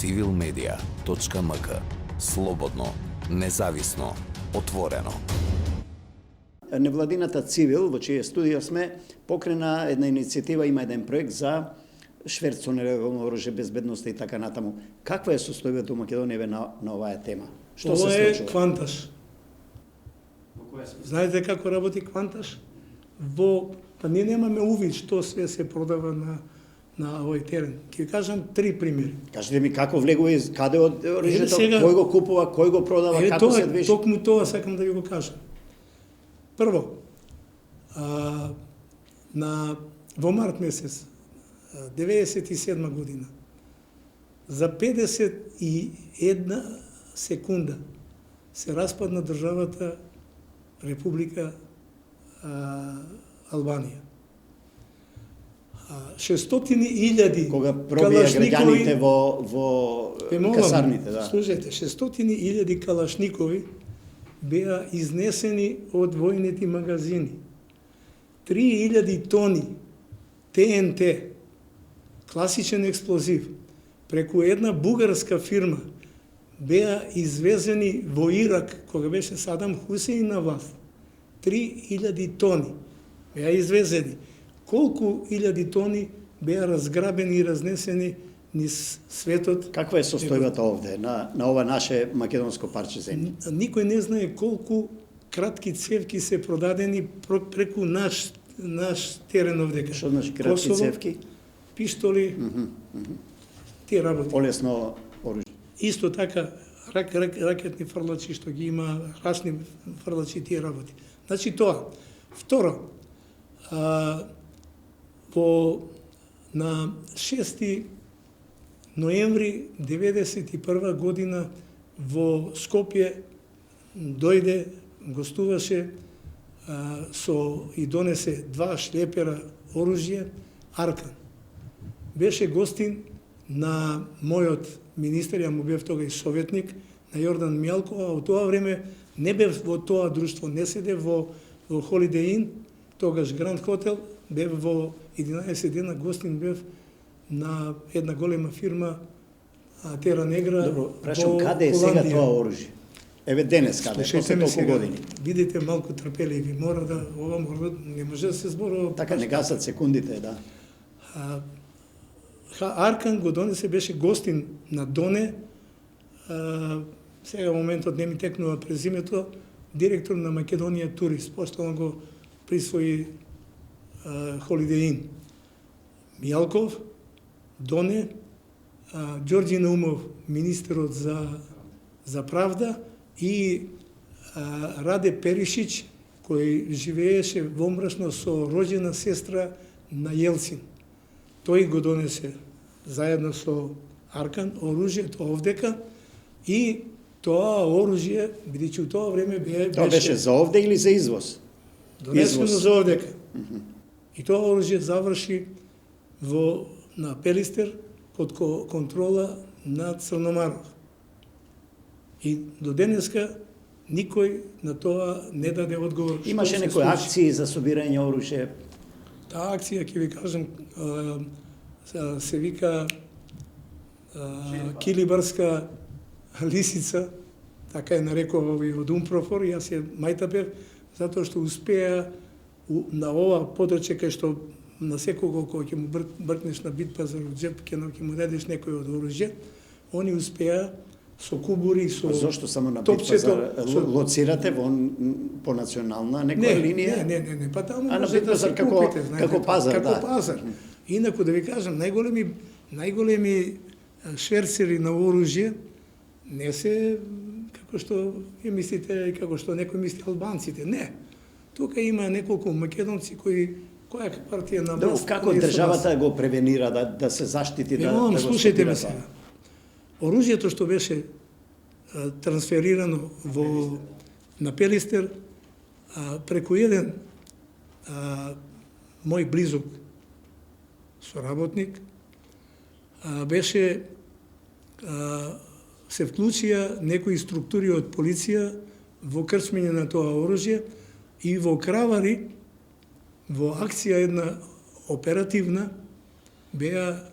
civilmedia.mk. Слободно, независно, отворено. Невладината Цивил, во чија студија сме, покрена една иницијатива, има еден проект за шверц со нелегално оружје, безбедност и така натаму. Каква е состојбата во Македонија на оваа тема? Што Ова се е случува? кванташ. Знаете како работи кванташ? Па ние немаме увид што све се продава на овој терен. Ќе кажам 3 примери. Кажете ми како влегува, каде од оружјето, сега- кој го купува, кој го продава, како се движи? Токму тоа сакам да ви го кажам. Прво, во март месец 97 година за 51 секунда се распадна државата Република Албанија. 600.000 Кога пробија граѓаните во касарните, да. Слушајте, 600.000 калашникови беа изнесени од војните магазини. 3.000 тони ТНТ, класичен експлозив, преку една бугарска фирма беа извезени во Ирак, кога беше Садам Хусеин на власт. 3.000 тони беа извезени. Колку илјади тони беа разграбени и разнесени низ светот. Каква е состојбата овде, на ова наше македонско парче земја? Никој не знае колку кратки цевки се продадени преку наш терен овдека. Што значи кратки Косово, цевки? Пиштоли, тие работи. Полесно оружје. Исто така, ракетни фрлачи што ги има, рачни фрлачи, тие работи. Значи тоа. Второ, на 6 ноември 91 година во Скопје дојде, гостуваше и донесе 2 шлепера оружје Аркан. Беше гостин на мојот министер, ја му бев тогаш советник, на Јордан Мјалко, а во тоа време не бев во тоа друштво, не седе во Holiday Inn, тогаш Гранд Хотел, бев во 11 дена гостин бев на една голема фирма Тера Негра. Добро, прашам, каде е сега тоа оружје? Еве денес каде, после толку години. Бидете малку трпеливи, не може да се зборува. Така, не гасат секундите, да. Аркан го донесе, беше гостин на Доне, сега моментот не ми текнува презимето, директор на Македонија Турист, поштално го присвои Holiday Inn. Мјалков, Доне, Ѓорѓи Наумов, министерот за правда, и Раде Перишич, кој живееше во мрачно со роđена сестра на Јелцин. Тој го донесе заедно со Аркан оружјето овдека и тоа оружје, бидејќи у тоа време Тоа беше за овде или за извоз? донесено за овдека. И тоа оружје заврши на Пелистер под контрола на Црномаров. И до денеска никој на тоа не даде одговор. Имаше некои акции за собирање оружје? Таа акција, ќе ви кажам, се вика Килибарска лисица, така е нарекува од Умпрофор, јас ја мајтапев, затоа што успеа на ова подрачје кај што на секого кој ќе му бркнеш на бит пазар од джеп, ќе му дадеш некој од оружје, они успеа со кубури, со Зошто само на бит пазар лоцирате по национална некоја линија? Не, па таму на може бит да се пазар купите, како пазар, да. Како пазар. Инаку да ви кажам, најголеми шверцери на оружје не се како што ја мислите, како што некој мисли албанците. Не. Тука има неколку македонци која партија на власт. Како државата го превенира да се заштити, да го слушајте ме сега. Оружјето што беше трансферирано на Пелистер преку еден мој близок соработник беше се вклучија некои структури од полиција во крчмење на тоа оружје и во Кравари, во акција една оперативна, беа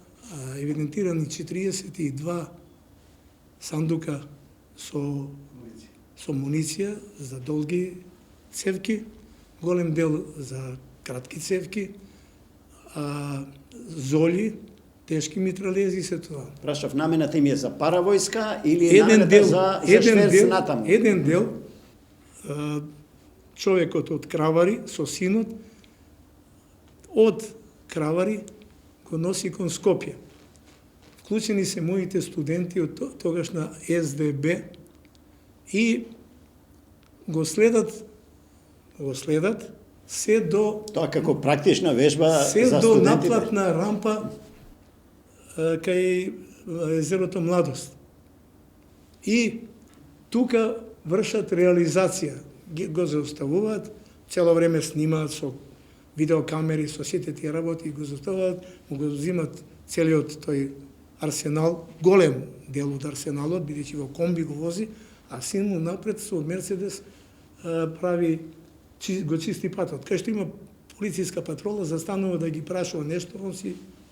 евидентирани 42 сандука со муниција за долги цевки, голем дел за кратки цевки, золи, тешки митралези, се тоа. Прашав, намената им е за паравојска или е намената за шверц натаму? Еден дел, човекот од Кравари со синот, од Кравари го носи кон Скопје. Вклучени се моите студенти од тогашна СДБ и го следат се до Тоа како практична вежба се за до студентите. наплатна рампа кај езерото Младост. И тука вршат реализација. Го зауставуваат, цело време снимаат со видеокамери, со сите тие работи, го зауставуваат, го взимат целиот тој арсенал, голем дел од арсеналот, бидејќи во комби го вози, а син му напред со Мерцедес прави, го чисти патот. Кај што има полициска патрола, застанува да ги прашува нешто,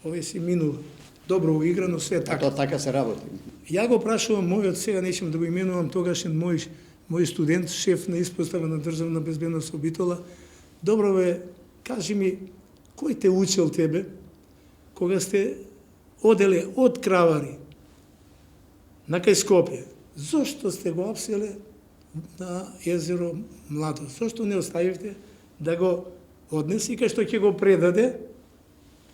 овој си минува. Добро уиграно, све така. Тоа така се работи. Ја го прашувам мојот, сега нечем да го именувам, тогашен мој студент, шеф на испостава на државна безбедност во Битола. Добро бе, кажи ми, кој те учел тебе, кога сте оделе од Кравари на кај Скопје? Зошто сте го апселе на езеро Младост? Зошто не оставивте да го однеси, кај што ќе го предаде,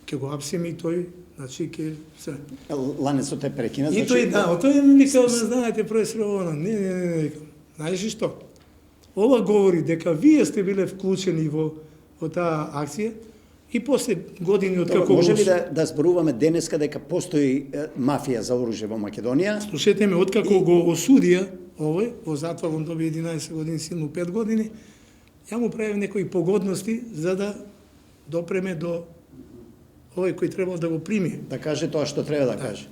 ќе го апсеме и тој, значи ќе се. Ланецот е прекина, И значи... тој, да, тој ми викал, знаете, професор, не, знаеш ли што? Ова говори дека вие сте биле вклучени во таа акција и после години од како... Може ли да зборуваме денеска дека постои мафија за оружје во Македонија? Слушайте ме, откако го осудија овој, во затвор он доби 11 години, силно 5 години, ја му правив некои погодности за да допреме до овој кој требал да го прими. Да каже тоа што треба да каже.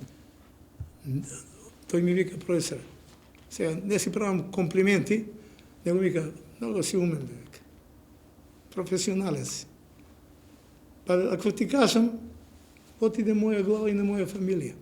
Тој ми вика, професор, сега не си правам комплименти, него вика, много си умен, вика. Професионален си. Па ако ти кажам, отиде моја глава и на моја фамилија.